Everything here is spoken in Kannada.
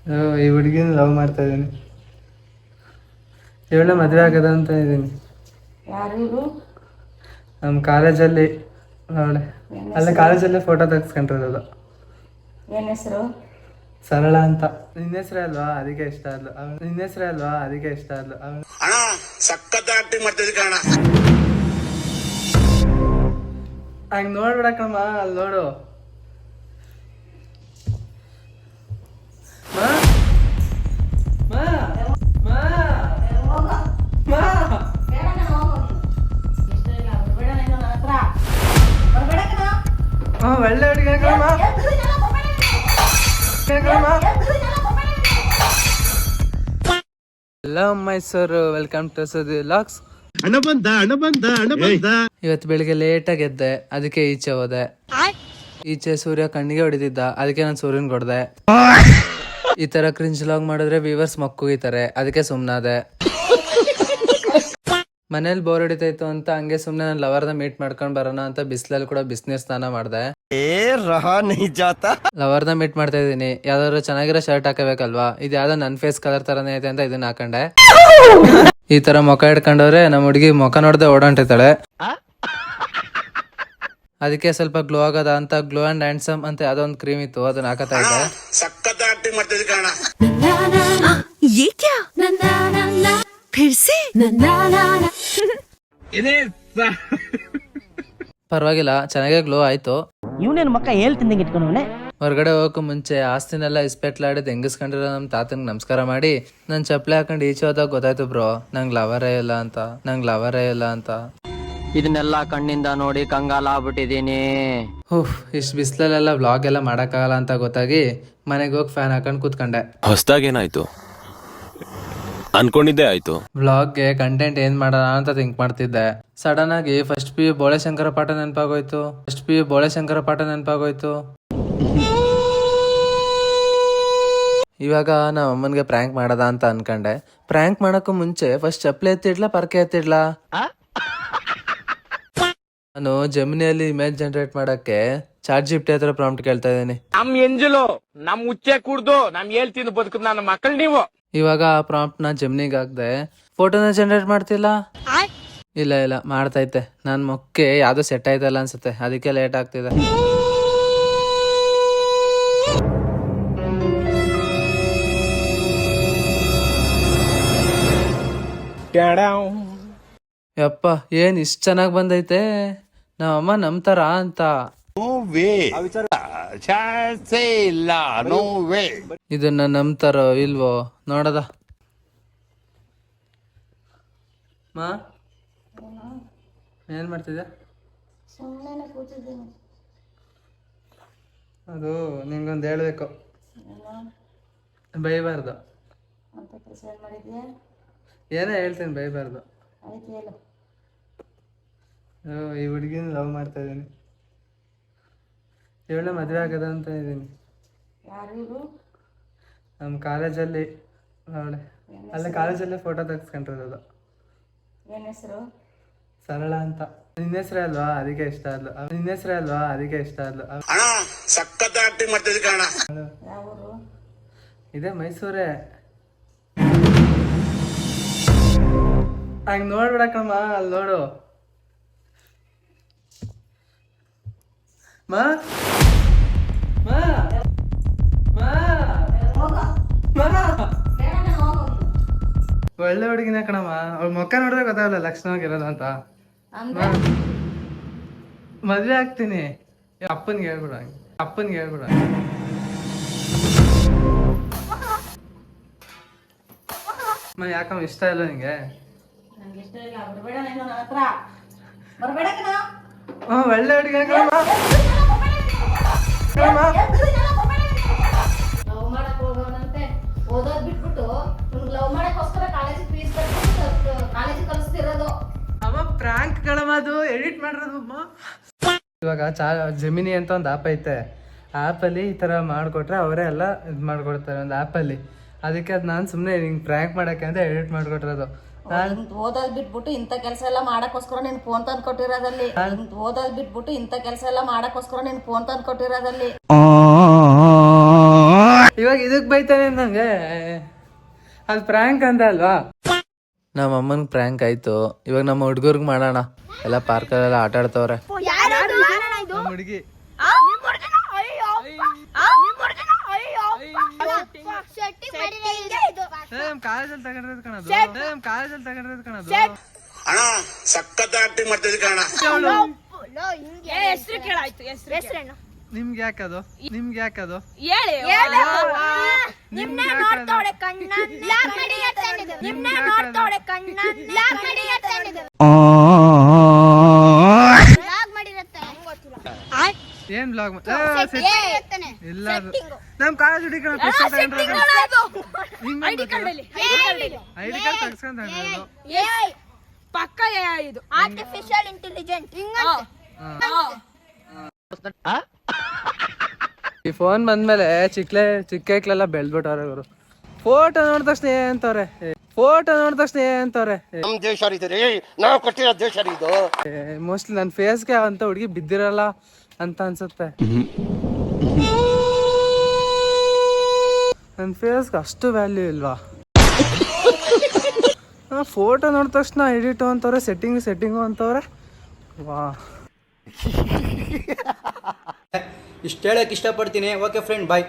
ಈ ಹುಡುಗಿನ ಲವ್ ಮಾಡ್ತಾ ಇದ್ದೀನಿ. ಇವಳ ಮದುವೆ ಆಗದ ಅಂತ ಇದ್ದೀನಿ. ನಮ್ಮ ಕಾಲೇಜಲ್ಲಿ ಅವಳೆ ಅಲ್ಲೇ ಕಾಲೇಜಲ್ಲೇ ಫೋಟೋ ತೆಗೆಸ್ಕೊಂಡಿರೋದು. ಏನು ಹೆಸರು? ಸರಳ ಅಂತ. ನಿನ್ನ ಹೆಸರೇ ಅಲ್ವಾ, ಅದಕ್ಕೆ ಇಷ್ಟ ಆದ್ಲು. ನಿನ್ನ ಹೆಸರೇ ಅಲ್ವಾ, ಅದಕ್ಕೆ ಇಷ್ಟ ಆದ್ಲು. ಹಂಗ ನೋಡ್ಬಿಡಕಮ್ಮ, ಅಲ್ಲಿ ನೋಡು. ಒಳ್ಳೆ ಹುಡುಗಿ ಹಲೋ ಮೈಸೂರು, ವೆಲ್ಕಮ್ ಟು ಸುದ್ದಿ ವ್ಲಾಗ್ಸ್. ಇವತ್ತು ಬೆಳಿಗ್ಗೆ ಲೇಟಾಗಿ ಎದ್ದೆ, ಅದಕ್ಕೆ ಈಚೆ ಹೋದೆ. ಈಚೆ ಸೂರ್ಯ ಕಣ್ಣಿಗೆ ಹೊಡಿತಿದ್ದ, ಅದಕ್ಕೆ ನಾನು ಸೂರ್ಯನ್ ಕೊಡ್ದೆ. ಈ ತರ ಕ್ರಿಂಜ್ ಲಾಗ್ ಮಾಡಿದ್ರೆ ವ್ಯೂವರ್ಸ್ ಮಕ್ಕುಗಿತಾರೆ, ಅದಕ್ಕೆ ಸುಮ್ನಾದೆ. ಮನೇಲಿ ಬೋರ್ ಹೊಡಿತಾಯ್ತು ಅಂತ ಹಂಗೆ ಸುಮ್ನೆ ನನ್ನ ಲವರ್ನ ಮೀಟ್ ಮಾಡ್ಕೊಂಡ್ ಬರೋಣ ಅಂತ ಬಿಸ್ಲಲ್ಲಿ ಕೂಡ ಬಿಸ್ನೀರ್ ಸ್ನಾನ ಮಾಡ್ದೆ. ಲವರ್ನ ಮೀಟ್ ಮಾಡ್ತಾ ಇದೀನಿ, ಯಾವ್ದಾದ್ರು ಚೆನ್ನಾಗಿರೋ ಶರ್ಟ್ ಹಾಕಬೇಕಲ್ವಾ. ಇದು ಯಾವ್ದೋ ನನ್ ಫೇಸ್ ಕಲರ್ ತರನೇ ಐತೆ ಅಂತ ಇದನ್ನ ಹಾಕೊಂಡೆ. ಈ ತರ ಮುಖ ಇಟ್ಕೊಂಡವ್ರೆ ನಮ್ಮ ಹುಡುಗಿ ಮುಖ ನೋಡ್ದೆ ಓಡಾಂಟಿರ್ತಾಳೆ. ಅದಕ್ಕೆ ಸ್ವಲ್ಪ ಗ್ಲೋ ಆಗದ ಅಂತ ಗ್ಲೋ ಅಂಡ್ ಹ್ಯಾಂಡ್ಸಮ್ ಅಂತ ಯಾವ್ದೋ ಒಂದು ಕ್ರೀಮ್ ಇತ್ತು, ಅದನ್ನ ಹಾಕತಾ ಇದ್ದೆ. ಪರವಾಗಿಲ್ಲ, ಚೆನ್ನಾಗೇ ಗ್ಲೋ ಆಯ್ತು. ಇವನೇನು ಮಕ್ಕ ಹೇಳ್ತಿಂದಂಗೆ ಇಟ್ಕೊಂಡವನೆ. ಹೊರಗಡೆ ಹೋಗಕ್ಕೂ ಮುಂಚೆ ಆಸ್ತಿನೆಲ್ಲ ಇಸ್ಪೆಟ್ಲಾಡಿದ್ ಹೆಂಗಸ್ಕೊಂಡಿರೋ ನಮ್ ತಾತನ್ಗೆ ನಮಸ್ಕಾರ ಮಾಡಿ ನನ್ ಚಪ್ಪಲಿ ಹಾಕೊಂಡು ಈಚೆ ಹೋದಾಗ ಗೊತ್ತಾಯ್ತು ಬ್ರೋ, ನಂಗ್ ಲವರೇ ಇಲ್ಲ ಅಂತ. ಇದನ್ನೆಲ್ಲ ಕಣ್ಣಿಂದ ನೋಡಿ ಕಂಗಾಲ ಆಗ್ಬಿಟ್ಟಿದೀನಿ. ಇಷ್ಟು ಬಿಸ್ಲಲ್ಲೆಲ್ಲ ವ್ಲಾಗ್ ಎಲ್ಲ ಮಾಡಕ್ಕಾಗಲ್ಲ ಅಂತ ಗೊತ್ತಾಗಿ ಮನೆಗೆ ಹೋಗಿ ಫ್ಯಾನ್ ಹಾಕೊಂಡು ಕೂತ್ಕೊಂಡೆ. ಹೊಸದಾಗೇನಾಯ್ತು ಅನ್ಕೊಂಡಿದ್ದೆ ಆಯ್ತು. ವ್ಲಾಗ್ಗೆ ಕಂಟೆಂಟ್ ಏನ್ ಮಾಡೋಣ ಅಂತ ಥಿಂಕ್ ಮಾಡ್ತಿದ್ದೆ. ಸಡನ್ ಆಗಿ ಫಸ್ಟ್ ಪಿ ಯು ಬೋಳೆಶಂಕರ ಪಾಠ ನೆನಪಾಗೋಯ್ತು. ಇವಾಗ ನಮ್ಮ ಅಮ್ಮನ್ಗೆ ಪ್ರ್ಯಾಂಕ್ ಮಾಡದ ಅಂತ ಅನ್ಕೊಂಡೆ. ಪ್ರ್ಯಾಂಕ್ ಮಾಡಕ್ಕೂ ಮುಂಚೆ ಫಸ್ಟ್ ಚಪ್ಪಲಿ ಎತ್ತಿಡ್ಲಾ ಪರ್ಕೆ ಎತ್ತಿಡ್ಲಾ? ನಾನು ಜೆಮಿನಿಯಲ್ಲಿ ಇಮೇಜ್ ಜನರೇಟ್ ಮಾಡಕ್ಕೆ ಚಾಟ್ ಜಿಪಿಟಿ ಹತ್ರ ಪ್ರಾಂಪ್ಟ್ ಕೇಳ್ತಾ ಇದ್ದೀನಿ. ನಮ್ ಎಂಜಲು ನಮ್ ಉಚ್ಚೆ ಕುಡ್ದು ನಮ್ ಹೇಳ್ತೀನಿ ಬದುಕುದ್ ನನ್ನ ಮಕ್ಕಳು ನೀವು. ಇವಾಗ ಆ ಪ್ರಾಂಪ್ಟ್ ನ ಜೆಮಿನಿಗೆ ಹಾಕ್ದೆ, ಫೋಟೋನ ಜನರೇಟ್ ಮಾಡ್ತಿಲ್ಲ. ಇಲ್ಲ ಮಾಡ್ತೈತೆ. ನನ್ ಮೊಕ್ಕೆ ಯಾವ್ದೋ ಸೆಟ್ ಆಯ್ತಲ್ಲ ಅನ್ಸುತ್ತೆ, ಅದಕ್ಕೆ ಲೇಟ್ ಆಗ್ತಿದೆ. ಯಪ್ಪ, ಏನ್ ಇಷ್ಟ ಚೆನ್ನಾಗ್ ಬಂದೈತೆ. ನಮ್ಮಮ್ಮ ನಂಬ್ತಾರ ಅಂತ. ಇದನ್ನ ನಂಬ್ತಾರೋ ಇಲ್ವೋ ನೋಡದ. ಮಾ ಏನ್ ಮಾಡ್ತಿದ್ಯಾ? ಅದು ನಿಂಗೊಂದು ಹೇಳ್ಬೇಕು, ಬೈಬಾರ್ದು. ಏನೇ ಹೇಳ್ತೀನಿ, ಬೈಬಾರ್ದು. ಈ ಹುಡುಗಿನ ಲವ್ ಮಾಡ್ತಾ ಇದ್ದೀನಿ. ಇವಳ ಮದುವೆ ಆಗದ ಅಂತ ಇದ್ದೀನಿ. ನಮ್ಮ ಕಾಲೇಜಲ್ಲಿ ಅವಳೆ ಅಲ್ಲೇ ಕಾಲೇಜಲ್ಲೇ ಫೋಟೋ ತೆಗೆಸ್ಕೊಂಡಿರೋದು. ಏನು ಹೆಸರು? ಸರಳ ಅಂತ. ನಿನ್ನ ಹೆಸರೇ ಅಲ್ವಾ, ಅದಕ್ಕೆ ಇಷ್ಟ ಆದ್ಲು. ಇದೇ ಮೈಸೂರೇ. ಹಂಗ ನೋಡ್ಬಿಡಕಮ್ಮ, ಅಲ್ಲಿ ನೋಡು. ಒಳ್ಳೆ ಹುಡುಗಿನ ಕಣಮ್ಮ. ಅವ್ಳ ಮುಖ ನೋಡಿದ್ರೆ ಗೊತ್ತಾಗಲ್ಲ ಲಕ್ಷಣವಾಗಿರೋದು ಅಂತ. ಮದ್ವೆ ಆಗ್ತೀನಿ. ಅಪ್ಪನ್ಗೆ ಹೇಳ್ಬಿಡ. ಯಾಕಮ್ಮ ಇಷ್ಟ ಇಲ್ಲ ನಿಂಗೆ? ಒಳ್ಳೆ ಹುಡುಗಿ ಓದೋದ್ ಬಿಟ್ಬಿಟ್ಟು ಲವ್ ಮಾಡಕ್ಕೋಸ್ಕರ ಕಾಲೇಜಿಗೆ ಫೀಸ್ ಕಾಲೇಜಿಗೆ ಕಲಿಸ್ತಿರೋದು. ಅಮ್ಮ ಪ್ರಾಂಕ್ ಗಳಮ್ಮದು ಎಡಿಟ್ ಮಾಡಿರೋದು. ಇವಾಗ ಜೆಮಿನಿ ಅಂತ ಒಂದು ಆ್ಯಪ್ ಐತೆ. ಆ್ಯಪಲ್ಲಿ ಈ ಥರ ಮಾಡಿಕೊಟ್ರೆ ಅವರೇ ಎಲ್ಲ ಇದು ಮಾಡ್ಕೊಡ್ತಾರೆ ಒಂದು ಆ್ಯಪಲ್ಲಿ. ಅದಕ್ಕೆ ಅದು ನಾನು ಸುಮ್ಮನೆ ಹಿಂಗೆ ಪ್ರ್ಯಾಂಕ್ ಮಾಡೋಕ್ಕೆ ಅಂತ ಎಡಿಟ್ ಮಾಡಿಕೊಟ್ಟಿರೋದು. ಓದೋದ್ ಬಿಟ್ಬಿಟ್ಟು ಇಂಥ ಕೆಲಸ ಎಲ್ಲ ಮಾಡಕ್ಕೋಸ್ಕರ ನೀನ್ ಫೋನ್ ತಂದು ಕೊಟ್ಟಿರೋದಲ್ಲಿ. ಓದೋದ್ ಬಿಟ್ಬಿಟ್ಟು ಇಂಥ ಕೆಲಸ ಎಲ್ಲ ಮಾಡಕ್ಕೋಸ್ಕರ ನೀನ್ ಫೋನ್ ತಂದು ಕೊಟ್ಟಿರೋದಲ್ಲಿ. ಇವಾಗ ಇದಕ್ ಬೈತಾನೆ ನಂಗೆ, ಅದು ಪ್ರ್ಯಾಂಕ್ ಅಂತ ಅಲ್ವಾ? ನಮ್ಮ ಅಮ್ಮನ್ ಪ್ರ್ಯಾಂಕ್ ಆಯ್ತು, ಇವಾಗ ನಮ್ಮ ಹುಡ್ಗರ್ಗ್ ಮಾಡೋಣ. ಎಲ್ಲ ಪಾರ್ಕಲ್ಲೆಲ್ಲ ಆಟ ಆಡ್ತವ್ರೆ. ನಮ್ಮ ಹುಡುಗಿ ಕಾಲೇಜಲ್ಲಿ ತಗೊಂಡಿರೋದು ಕಣದು, ಕಾಲೇಜಲ್ಲಿ ತಗೊಂಡಿರೋದು ಕಣದು. ಅಣ್ಣ ಸಖತ್ ಆಕ್ಟಿಂಗ್ ಮಾಡ್ತಿದ್ದೆ ಕಣ. ಹೆಸರು ಕೇಳಾಯ್ತು, ಹೆಸರು ನಿಮ್ಗೆ ಯಾಕದು? ನಿಮ್ಗೆ ಯಾಕದು? ಹೇಳಿ. ನಿಮ್ನೆ ನೋಡ್ತಾಳೆ ಏನ್ ಬ್ಲಾಗ್ ಇಲ್ಲ, ನಮ್ ಕಾಲೇಜ್ ಹುಡುಗಿ ಐಡಿ ಕಾರ್ಡ್ ತಗ್ಸ್ಕೊಂಡ್ ಪಕ್ಕ ಇದು ಆರ್ಟಿಫಿಷಿಯಲ್ ಇಂಟೆಲಿಜೆಂಟ್ ಈ ಫೋನ್ ಬಂದ್ಮೇಲೆ ಚಿಕ್ಕೈಕ್ಲೆಲ್ಲ ಬೆಳ್ದ್ಬಿಟ್ಟವ್ರೆ ಇವರು. ಫೋಟೋ ನೋಡಿದ ತಕ್ಷಣ ಅಂತವ್ರೆ, ಫೋಟೋ ನೋಡಿದ ತಕ್ಷಣ ಅಂತವ್ರೆ. ನಮ್ ದೇಶ ರೀ, ನಾವು ಕೊಟ್ಟಿರೋ ದೇಶ ಇದು. ಮೋಸ್ಟ್ಲಿ ನನ್ನ ಫೇಸ್ಗೆ ಅಂತ ಹುಡುಗಿ ಬಿದ್ದಿರಲ್ಲ ಅಂತ ಅನ್ಸುತ್ತೆ. ನನ್ನ ಫೇಸ್ಗೆ ಅಷ್ಟು ವ್ಯಾಲ್ಯೂ ಇಲ್ವಾ? ಫೋಟೋ ನೋಡಿದ ತಕ್ಷಣ ಎಡಿಟು ಅಂತವ್ರೆ, ಸೆಟ್ಟಿಂಗು ಅಂತವ್ರೆ. ವಾ, ಇಷ್ಟು ಹೇಳಕ್ ಇಷ್ಟಪಡ್ತೀನಿ. ಓಕೆ ಫ್ರೆಂಡ್, ಬಾಯ್.